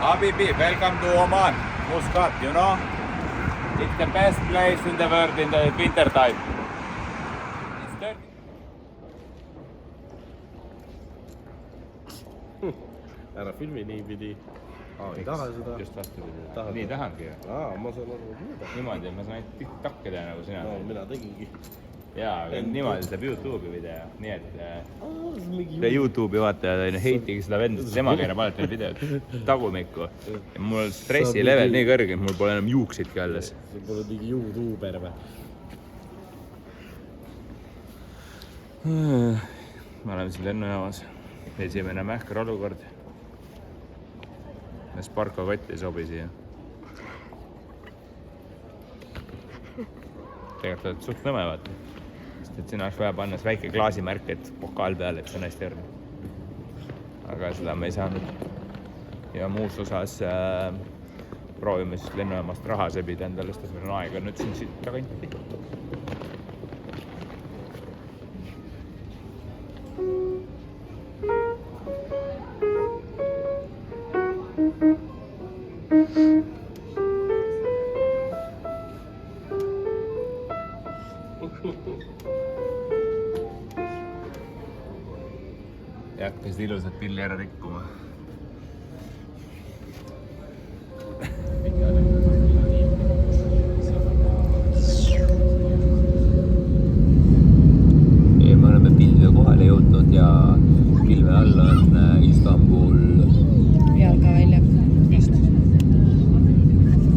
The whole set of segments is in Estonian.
Habibi, welcome to Oman, Muscat, you know? It's the best place in the world in the winter time. It's 30. Ära filmi niipidi. Ei taha seda. Just vastupidi. Nii tahangi ju. Ma saan aru muuda. Niimoodi, ma saan ainult TikTok'e teha nagu sina. Mina tegingi. Jaa, aga niimoodi saab YouTube'i video. Nii et YouTube'i vaataja heitigi seda venda, tema keerab alati need videod tagumikku. Ja mul stressi level nii kõrge, et mul pole enam juuksidki alles. See pole mingi YouTuber või? Me oleme siin lennujaamas. Esimene mähkar olukord. Sparko kott ei sobi siia. Tegelikult oled suht nõme vaata. Sest et siin oleks vaja panna väike klaasimärk, et pokaal peale, et see on hästi õrne. Aga seda me ei saanud. Ja muus osas proovime siis lennujaamast raha sebida endale, sest meil on aega nüüd siin siit taganti. Ja hakkasid ilusat pilli ära rikkuma. Me oleme pilve kohale jõudnud ja pilve all on Istanbul. Jalkavälja. Vist.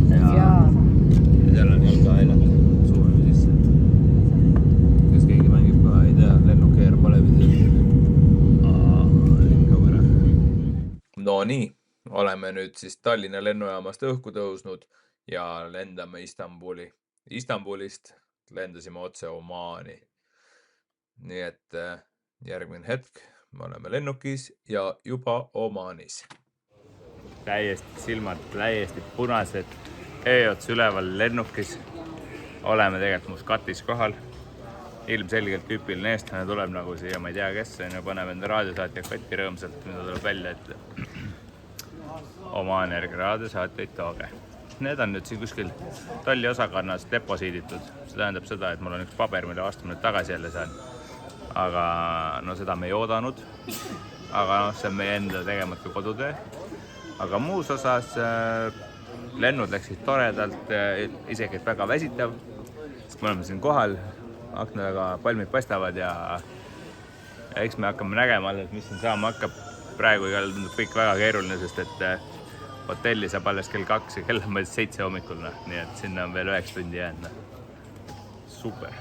Ja seal on jalkavälja. Suuname sisse. Kas keegi mängib ka, ei tea, lennukeer pole video. No nii, oleme nüüd siis Tallinna lennujaamast õhku tõusnud ja lendame Istanbuli. Istanbulist lendasime otse Omaani. Nii et järgmine hetk me oleme lennukis ja juba Omaanis. Täiesti silmad, täiesti punased, ööots üleval lennukis. Oleme tegelikult Muscatis kohal. Ilmselgelt tüüpiline eestlane tuleb nagu siia, ma ei tea kes, ja paneme enda raadiosaatja kotti rõõmsalt, mida tuleb välja, et oma energia raadiosaatjaid tooge. Need on nüüd siin kuskil Talli osakonnas deposiiditud. See tähendab seda, et mul on üks paber, mille vastu ma nüüd tagasi jälle saan. Aga no seda me ei oodanud. Aga no, see on meie enda tegemata kodutöö. Aga muus osas lennud läksid toredalt, isegi et väga väsitav. Sest me oleme siin kohal. Aknaga palmid paistavad ja eks me hakkame nägema, et mis siin saama hakkab. Praegu igal tundub kõik väga keeruline, sest et hotelli saab alles kell 2 ja kell on 7 hommikul. Nii et sinna on veel 9 tundi jäänud. Super.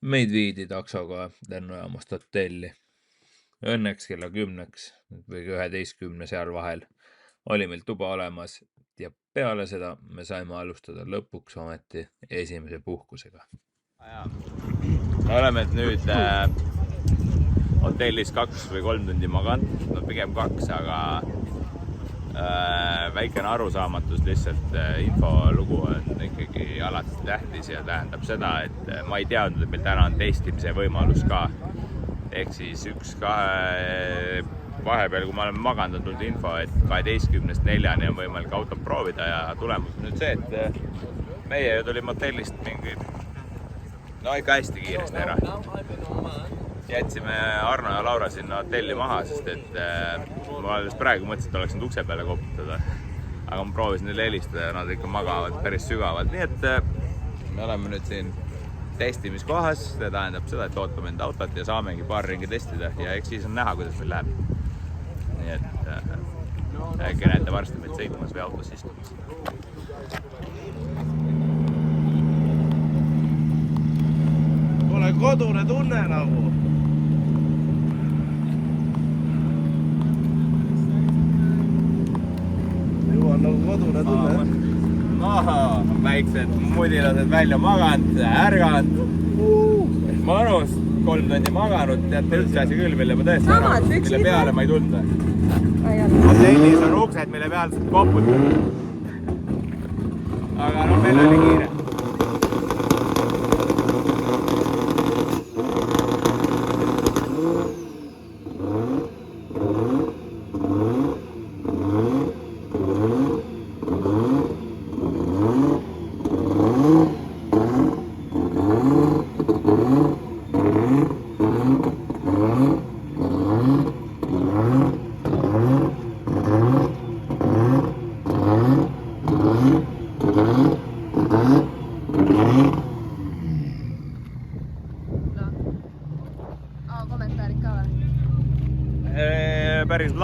Meid viidi taksoga lennujaamast hotelli. Õnneks kella 10 või 11 seal vahel oli meil tuba olemas. Ja peale seda me saime alustada lõpuks ometi esimese puhkusega. Oleme nüüd hotellis 2 või 3 tundi maganud, no pigem 2, aga väikene arusaamatus lihtsalt infolugu on ikkagi alati tähtis ja tähendab seda, et ma ei teadnud, et meil täna on testimise võimalus ka. Ehk siis 1-2 vahepeal, kui ma olen maganud, on tulnud info, et 12-4 on võimalik autot proovida ja tulemus on nüüd see, et meie tulime hotellist mingi ikka hästi kiiresti ära. Jätsime Arno ja Laura sinna hotelli maha, sest et ma alles praegu mõtlesin, et oleks nüüd ukse peale koputada. Aga ma proovisin neile helistada ja nad ikka magavad päris sügavalt. Nii et me oleme nüüd siin testimiskohas, see tähendab seda, et ootame enda autot ja saamegi paar ringi testida ja eks siis on näha, kuidas meil läheb. Nii et äkki näete varsti meid sõitmas või autos istumas. Pole kodune tunne nagu. Juba on nagu kodune tunne. Väiksed mudilased välja maganud, ärganud. Mõnus, 3 tundi maganud, teate üldse asi küll, mille ma tõesti ära, mille peale ma ei tunda. Hotellis on uksed, mille peal saad koputada. Aga no meil oli kiire.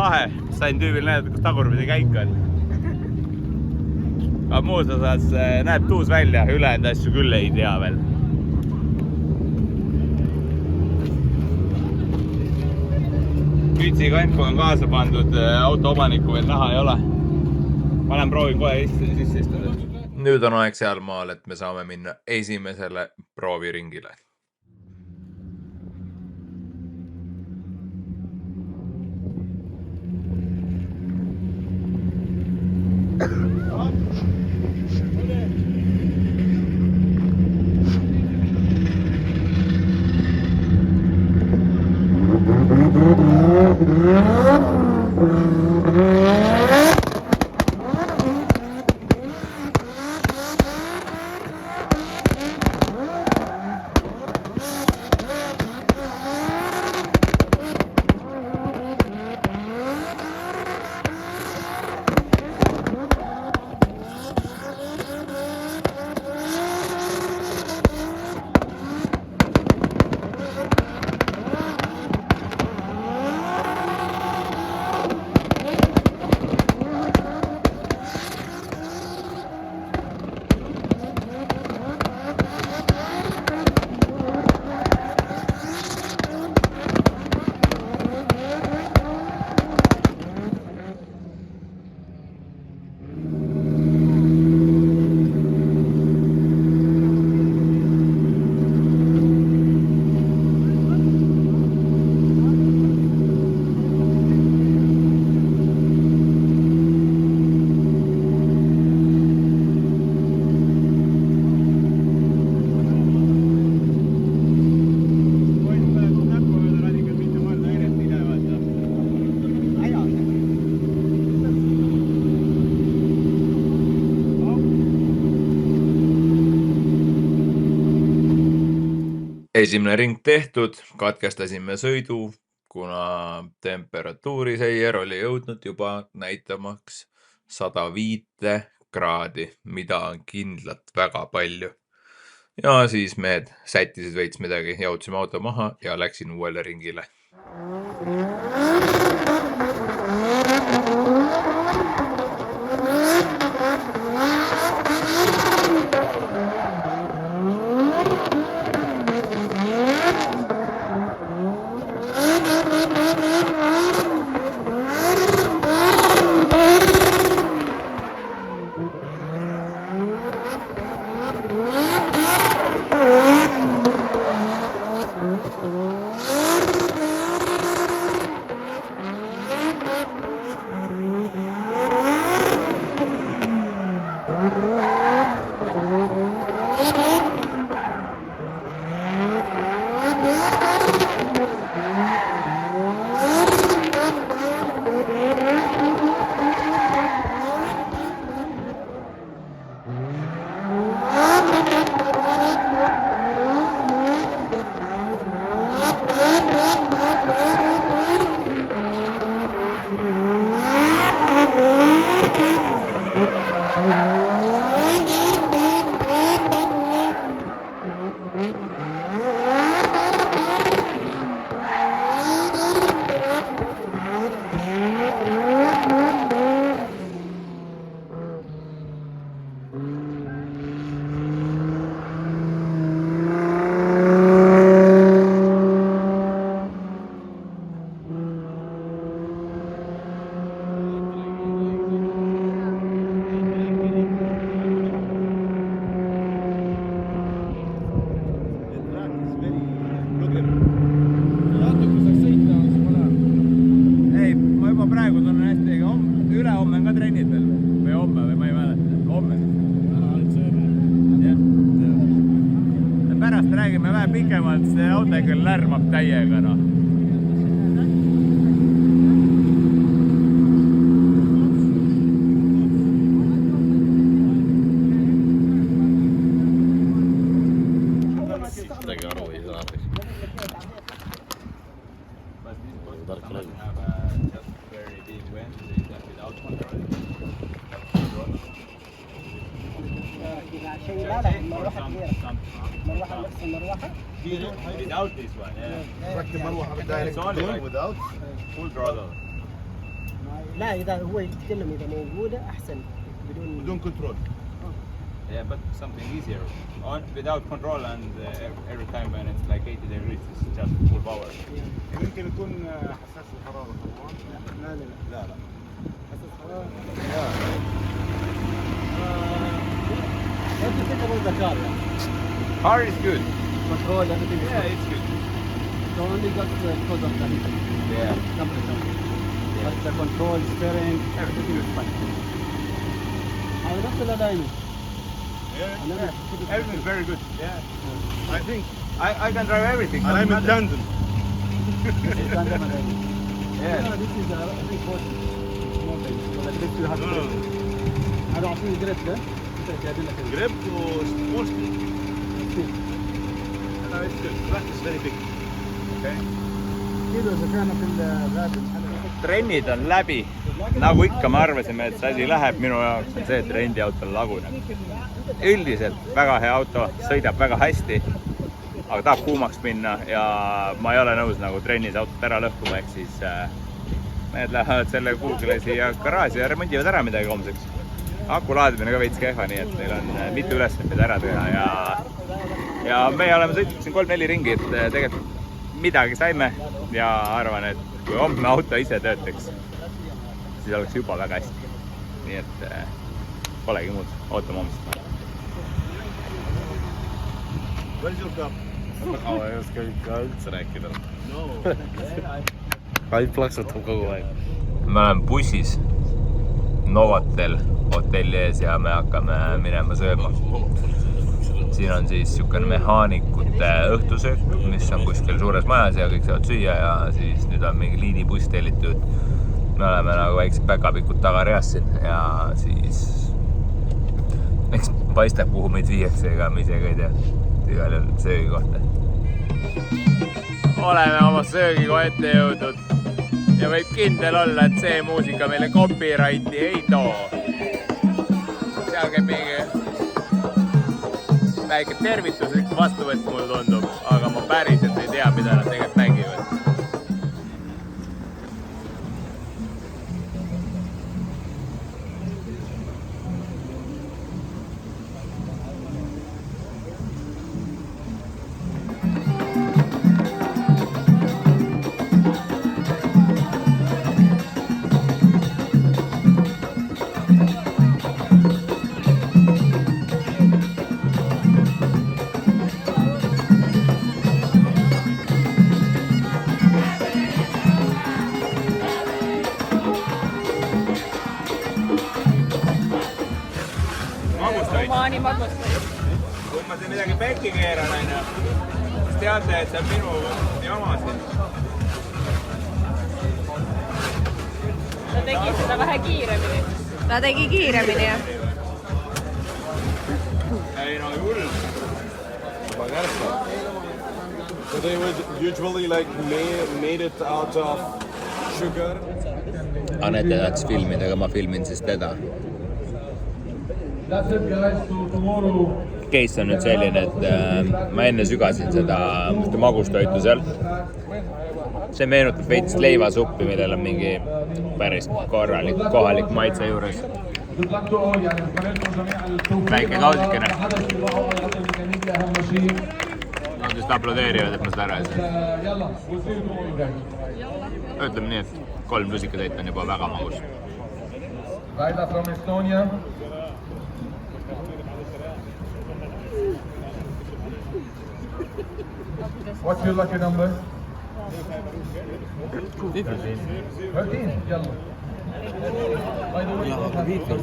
lahe, sain tüübil näidata, kus tagurpidi käik on. Aga muus osas näeb tuus välja, ülejäänud asju küll ei tea veel. Kütsi kanku on kaasa pandud, auto omanikku veel näha ei ole. Ma lähen proovin kohe sisse istuda. Nüüd on aeg seal maal, et me saame minna esimesele prooviringile. Esimene ring tehtud, katkestasime sõidu, kuna temperatuuriseier oli jõudnud juba näitamaks 105 kraadi, mida on kindlalt väga palju. Ja siis mehed sättisid veits midagi, jaudsime auto maha ja läksin uuele ringile. Räägime vähe pikemalt, see auto küll lärmab täiega. Midagi aru ei saa. Tark räägib. Without this one, yeah. It's only like without full throttle. لا إذا هو يتكلم إذا موجودة أحسن بدون كنترول. Yeah, but something easier. Without control and every time when it's like 80 degrees, it's just full power. يمكن يكون حساس الحرارة. لا. حساس حرارة. أنت تكتب الذكاء يعني. Hard is good. Control everything. Yeah, it's good. So only got because of the heat. Yeah. Temperature. But the control, steering, everything is fine. أنا نفس اللي دايما. Yeah, everything is very good. Yeah. I think I can drive everything. And I'm in London. Yeah. This is a big boat. So the grip you have to. هذا عطيني grip ده. Grip or small speed? No, it's good. Flat is very big. Okay. كيلو إذا كان في الغابة. trennid on läbi. Nagu ikka me arvasime, et see asi läheb, minu jaoks on see, et rendiautol laguneb. Üldiselt väga hea auto, sõidab väga hästi, aga tahab kuumaks minna ja ma ei ole nõus nagu trennis autot ära lõhkuma, ehk siis need lähevad selle kuhugile siia garaaži ja remondivad ära midagi homseks. Aku laadimine ka veits kehva, nii et meil on mitu ülesannet, mida ära teha ja me oleme sõitnud siin 3-4 ringi, et tegelikult midagi saime ja arvan, et kui homne auto ise töötaks, siis oleks juba väga hästi. Nii et polegi muud, ootame homsest. Where's your cup? Ei oska ikka üldse rääkida. No. Ainult plaksutab kogu aeg. Me oleme bussis Novotel hotelli ees ja me hakkame minema sööma. Siin on siis niisugune mehaanikute õhtusöök, mis on kuskil suures majas ja kõik saavad süüa ja siis nüüd on mingi liinibuss tellitud. Me oleme nagu väiksed päkapikud tagareas siin ja siis eks paistab, kuhu meid viiakse, ega me ise ka ei tea. Igal juhul söögi kohta. Oleme oma söögikoha ette jõudnud ja võib kindel olla, et see muusika meile copyrighti ei too. Seal käib mingi väike tervituslik vastuvõtt, mulle tundub, aga ma päriselt ei tea, mida nad tegelikult mängivad. Omaani magustaid. Kui ma siin midagi pekki keeran, siis teate, et see on minu jama siin. Ta tegi seda vähe kiiremini. Ta tegi kiiremini, jah. Ei no hull. So they would usually like made it out of sugar. Anette tahaks filmida, aga ma filmin siis teda. Case on nüüd selline, et ma enne sügasin seda magustoitu seal. See meenutab veits leivasuppi, millel on mingi päris korralik kohalik maitse juures. Väike kausikene. Nad just aplodeerivad, et ma seda ära ei saa. Ütleme nii, et 3 lusikatäit on juba väga magus. Raida from Estonia. What's your lucky number? 13. Yalla. Aga ma olen viikas.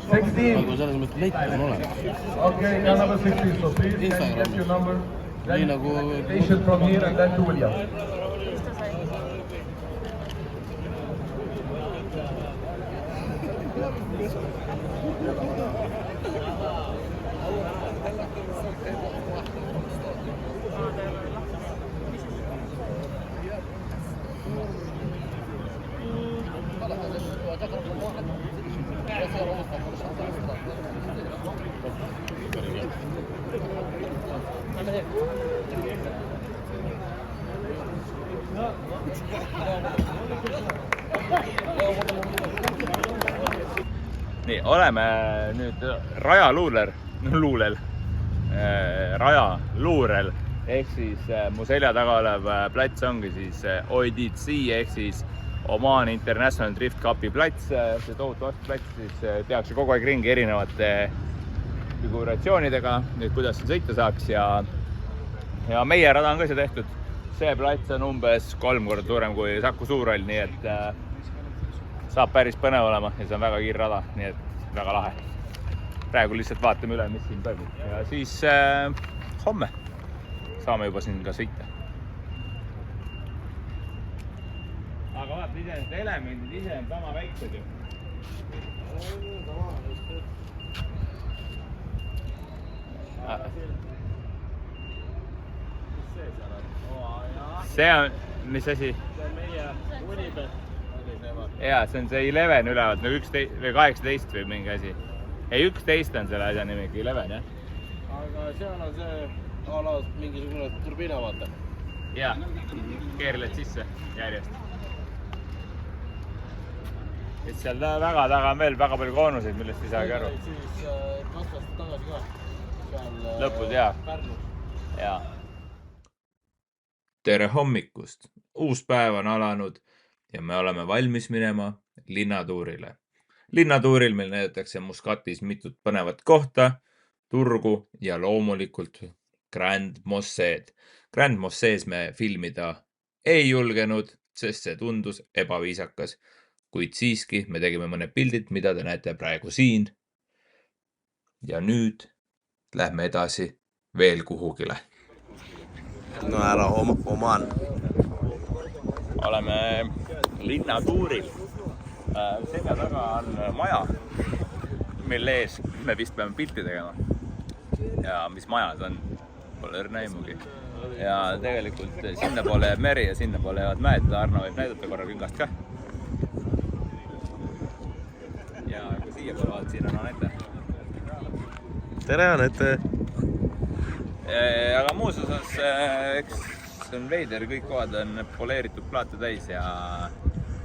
16. Aga selles mõttes leit on olemas. Okay, yeah, number 16. So please can you get your number? Nii nagu... Station from here and then to William. nii, oleme nüüd rajaluurel, ehk siis mu selja taga olev plats ongi siis OIDC ehk siis Oman International Drift Cupi plats. See tohutu plats siis tehakse kogu aeg ringi erinevate figuratsioonidega, kuidas siin sõita saaks ja meie rada on ka see tehtud. See plats on umbes 3 korda suurem kui Saku Suurhall, nii et saab päris põnev olema ja see on väga kiir rada, nii et väga lahe. Praegu lihtsalt vaatame üle, mis siin toimub ja siis homme saame juba siin ka sõita. Aga vaata, ise need elemendid ise on sama väiksed ju. See on, mis asi? See on meie Unibet. Jaa, see on see 11 üleval, nagu 11 või 18 või mingi asi. Ei, 11 on selle asja nimi, 11, jah? Aga seal on see alas mingisugune turbiina, vaata. Jaa, keerled sisse järjest. Et seal väga taga on veel väga palju koonuseid, millest ei saagi aru. Siis kasvast tagasi ka. Lõpus, jaa. Jaa. Tere hommikust! Uus päev on alanud ja me oleme valmis minema linnatuurile. Linnatuuril meil näidatakse Muscatis mitut põnevat kohta, turgu ja loomulikult Grand Mosseed. Grand Mossees me filmida ei julgenud, sest see tundus ebaviisakas. Kuid siiski me tegime mõned pildid, mida te näete praegu siin. Ja nüüd lähme edasi veel kuhugile. No ära Oman. Oleme linnatuuril. Selja taga on maja, mille ees me vist peame pilti tegema. Ja mis maja see on? Pole õrna aimugi. Ja tegelikult sinna poole jääb meri ja sinna poole jäävad mäed. Arno võib näidata korra küngast ka. Ja kui siia poole vaat, siin on Anette. Tere, Anette! Aga muus osas, eks see on veider, kõik kohad on poleeritud plaate täis ja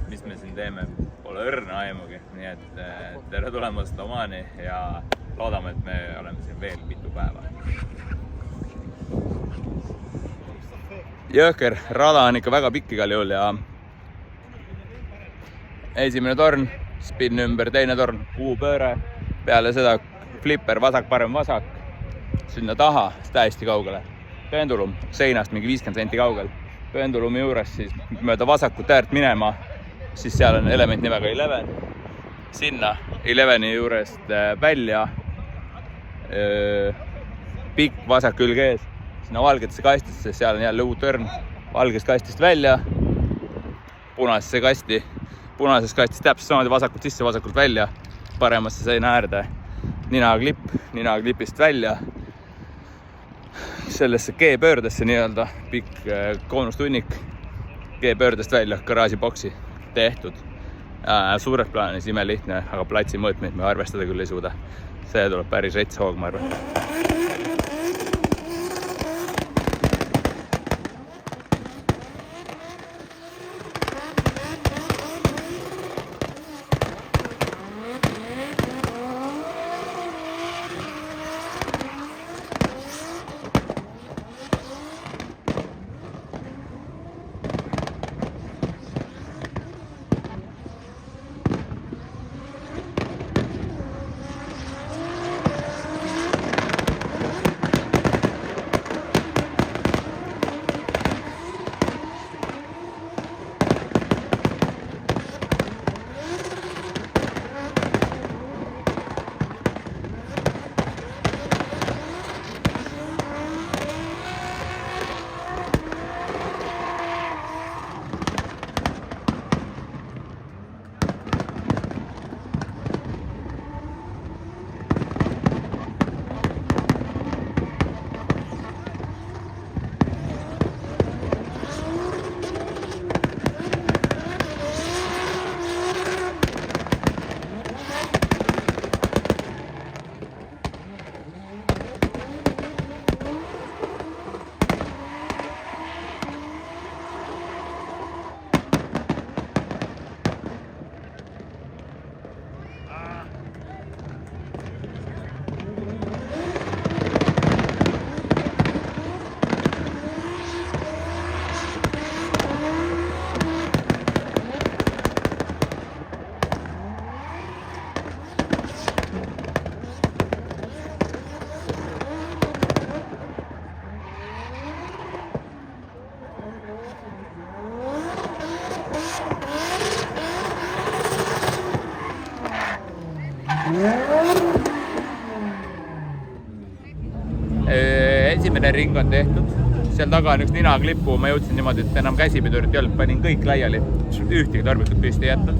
mis me siin teeme, pole õrna aimugi. Nii et tere tulemast Omani ja loodame, et me oleme siin veel mitu päeva. Jõhker rada on ikka väga pikk igal juhul ja esimene torn, spin ümber, teine torn, U-pööre, peale seda flipper, vasak, parem, vasak, sinna taha, täiesti kaugele. Pendulum seinast mingi 50 senti kaugel. Pendulumi juures siis mööda vasakut äärt minema, siis seal on element nimega 11. Sinna 11 juurest välja, pikk vasak külg ees, sinna valgetesse kastisse, seal on jälle U-turn, valgest kastist välja, punasesse kasti, punases kastis täpselt samamoodi vasakult sisse, vasakult välja, paremasse seina äärde, ninaklipist välja, sellesse G-pöördesse nii-öelda, pikk koonustunnik, G-pöördest välja, garaažiboksi tehtud. Suures plaanis imelihtne, aga platsi mõõtmeid me arvestada küll ei suuda. See tuleb päris rets hoog, ma arvan. esimene ring on tehtud. Seal taga on üks ninaklipp, kuhu ma jõudsin niimoodi, et enam käsipidurit ei olnud, panin kõik laiali, ühtegi tarbikut püsti ei jätnud.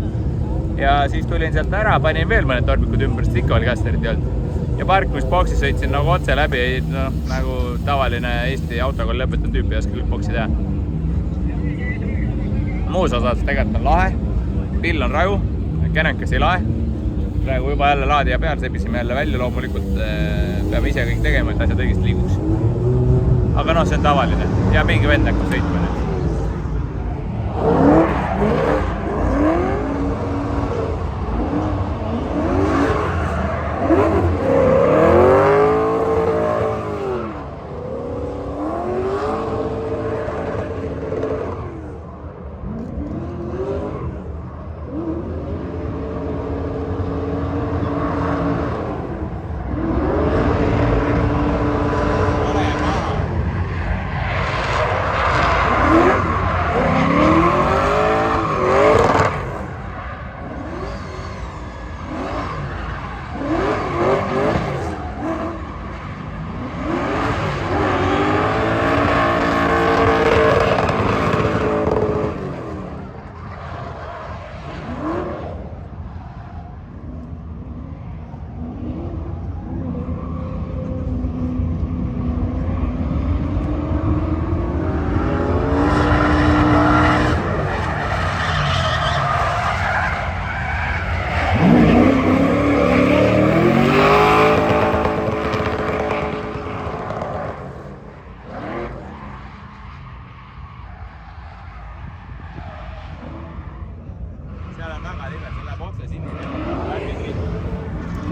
Ja siis tulin sealt ära, panin veel mõned tarbikud ümber, sest ikka oli kästerit ei olnud. Ja parkimisboksi sõitsin nagu otse läbi, no, nagu tavaline Eesti autokoll lõpetanud tüüp ei oska kõik boksi teha. Muus osas tegelikult on lahe, pill on raju, kenenkas ei lahe. Praegu juba jälle laadija peal, sebisime jälle välja, loomulikult peame ise kõik tegema, et asjad õigesti liiguks. Aga noh, see on tavaline ja mingi vend hakkab sõitma nüüd.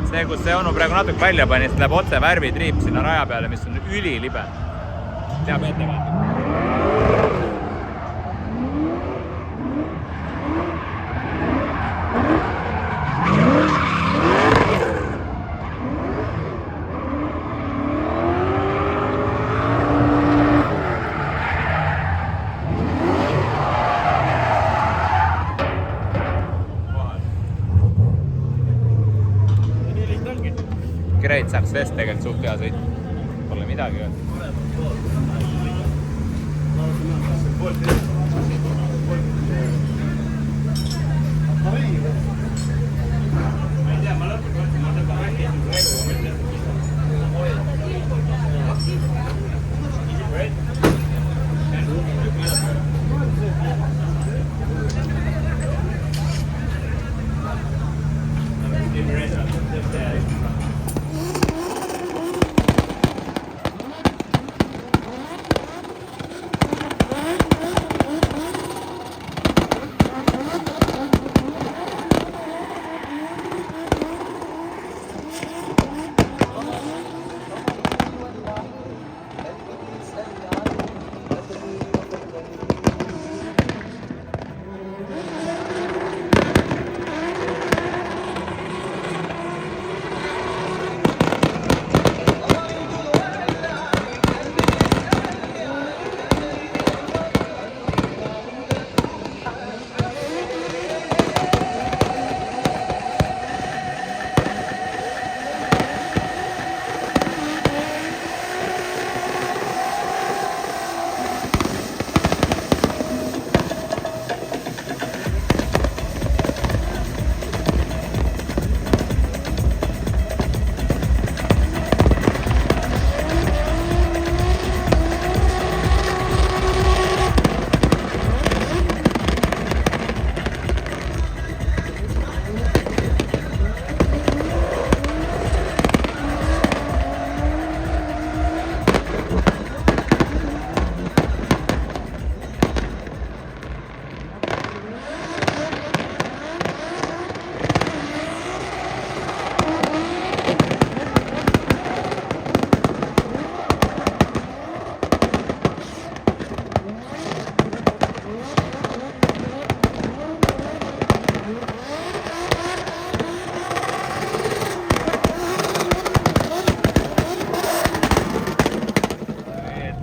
See, kus see onu praegu natuke välja pani, siis läheb otse värvitriip sinna raja peale, mis on ülilibe. Teab ettevaatlik. Great success, tegelikult suht hea sõit. Pole midagi öelda.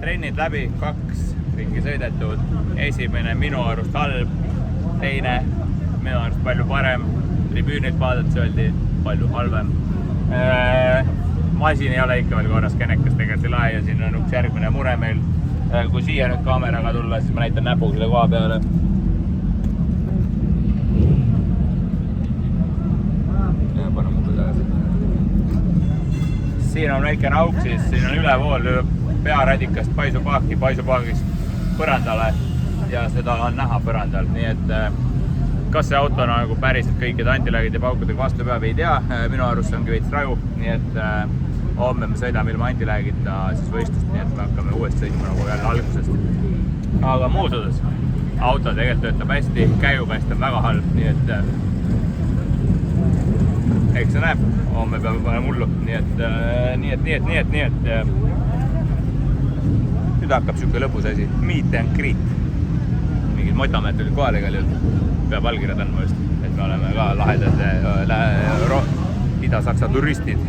Trennid läbi, 2 ringi sõidetud. Esimene minu arust halb, teine minu arust palju parem. Tribüünilt vaadates öeldi palju halvem. masin ei ole ikka veel korras, kenekas tegelikult ei lae ja siin on üks järgmine mure meil. Kui siia nüüd kaameraga tulla, siis ma näitan näpuga selle koha peale. Ja pane mulle tagasi. Siin on väike auk, siis siin on ülevool pearadikast paisupaagist põrandale ja seda on näha põrandal, nii et kas see auto nagu päriselt kõikide antilaagide ja paukudega vastu peab, ei tea. Minu arust ongi veits raju, nii et homme me sõidame ilma antilaagita siis võistlust, nii et me hakkame uuesti sõitma nagu jälle algusest. Aga muus osas auto tegelikult töötab hästi, käigukast on väga halb, nii et eks see näeb, homme peame panema hullu, nii et nüüd hakkab siuke lõbus asi, meet and greet. Mingid motamehed tulid kohale igal juhul, peab allkirjad andma just, et me oleme ka lahedad Ida-Saksa turistid.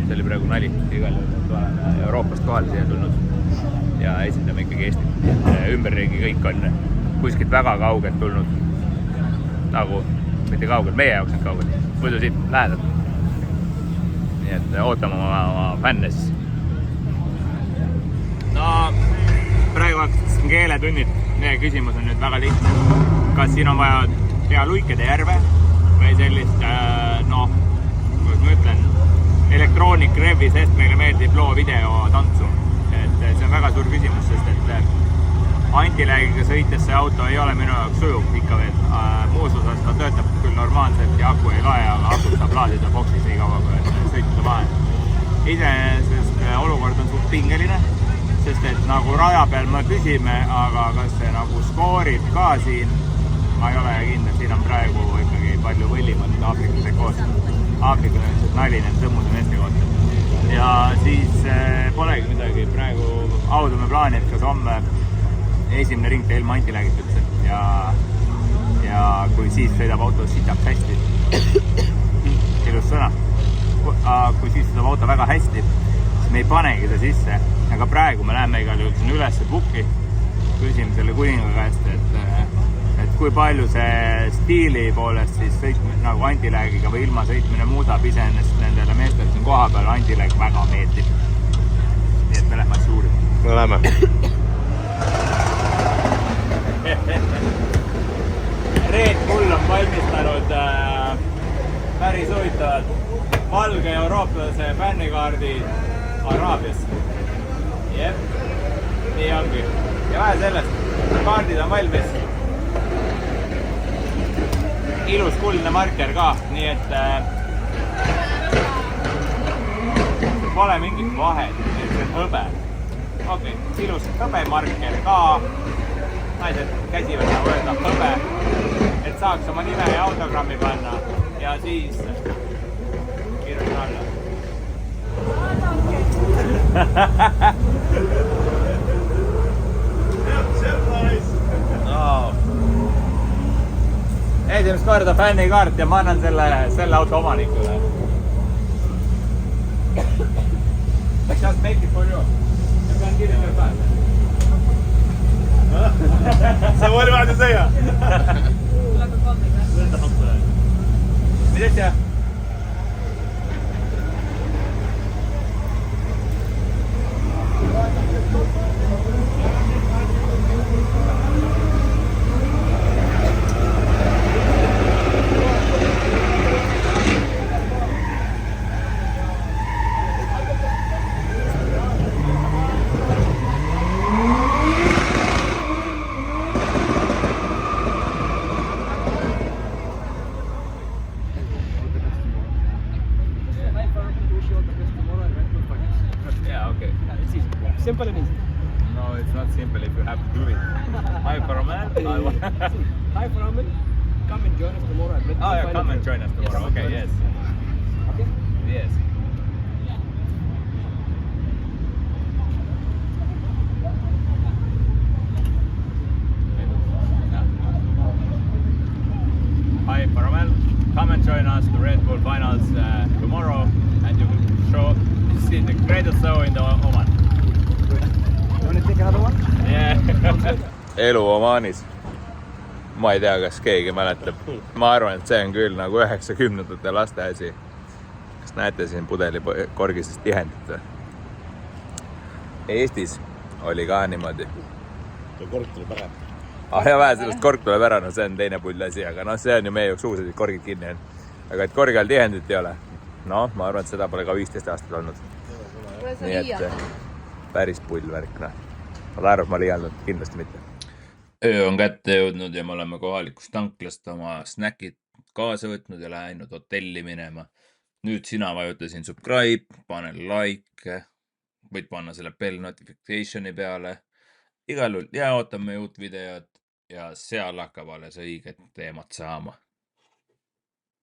See oli praegu nali, igal juhul, et oleme Euroopast kohale siia tulnud ja esindame ikkagi Eestit. Ümberringi kõik on kuskilt väga kaugelt tulnud, nagu mitte kaugelt, meie jaoks on kaugelt, muidu siit lähedalt. Nii et ootame oma fänne siis. No, praegu hakkasin keeletunnid. Meie küsimus on nüüd väga lihtne. Kas siin on vaja teha luikede järve või sellist, noh, kuidas ma ütlen, elektroonik revi, sest meile meeldib loo video tantsu. Et see on väga suur küsimus, sest et antiläägiga sõites see auto ei ole minu jaoks sujuv ikka veel. Muus osas ta töötab küll normaalselt ja aku ei lae, aga akut saab laadida boksis ei kaua, kui sõitude vahel. Iseenesest olukord on suht pingeline, sest et nagu raja peal me küsime, aga kas see nagu skoorib ka siin, ma ei ole kindel, siin on praegu ikkagi palju võllimat Aafrikase koos. Aafrikal on nalinen tõmmuse meeste kohta. Ja siis polegi midagi, praegu audume plaani, et kas homme esimene ring tee ilma antilägit üldse ja kui siis sõidab auto sitaks hästi, ilus sõna, kui siis sõidab auto väga hästi, siis me ei panegi seda sisse, aga praegu me läheme igal juhul sinna ülesse pukki, küsime selle kuninga käest, et kui palju see stiili poolest siis sõitmine nagu antiläägiga või ilma sõitmine muudab iseenesest nendele meestele siin koha peal antilääg väga meeldib. Nii et me lähme suurima. Me läheme. Red Bull on valmistanud päris huvitavad valge eurooplase fännikaardi Araabias. Jep, nii ongi. Ja vähe sellest, kaardid on valmis. Ilus kuldne marker ka, nii et pole mingit vahet, et see on hõbe. Okei, ilus hõbe marker ka. Naised käsivad nagu öelda hõbe, et saaks oma nime ja autogrammi panna ja siis kirjutan alla. Esimest korda fännikaart ja ma annan selle auto omanikule. Just make it for you. You can give it your back. So what do I have to say? Mida see? Simple and easy. No, it's not simple if you have to do it. Hi from man. Hi from it. Come and join us tomorrow. Oh yeah, come and join us tomorrow. Okay, yes. Okay. Yes. Hi Paramel, come and join us the Red Bull Finals tomorrow and you will see the greatest show in the Oman. You want to take another one? Yeah. Elu Omanis. Ma ei tea, kas keegi mäletab. Ma arvan, et see on küll nagu 90-ndate laste asi. Kas näete siin pudeli korgisest tihendit. Eestis oli ka niimoodi. Ja kork tuleb ära. Ja vähe sellest kork tuleb ära, no see on teine pull asi, aga noh, see on ju meie jaoks uus, et korgid kinni on. Aga et korgi all tihendit ei ole. No, ma arvan, et seda pole ka 15 aastat olnud. Nii et päris pull värk, noh. Ma arvan, et ma liialdanud, kindlasti mitte. Öö on kätte jõudnud ja me oleme kohalikust tanklast oma snäkid kaasa võtnud ja läinud hotelli minema. Nüüd sina vajutasin subscribe, pane like, võid panna selle bell notificationi peale. Igal juhul ja ootame uut videot ja seal hakkab alles õiget teemat saama.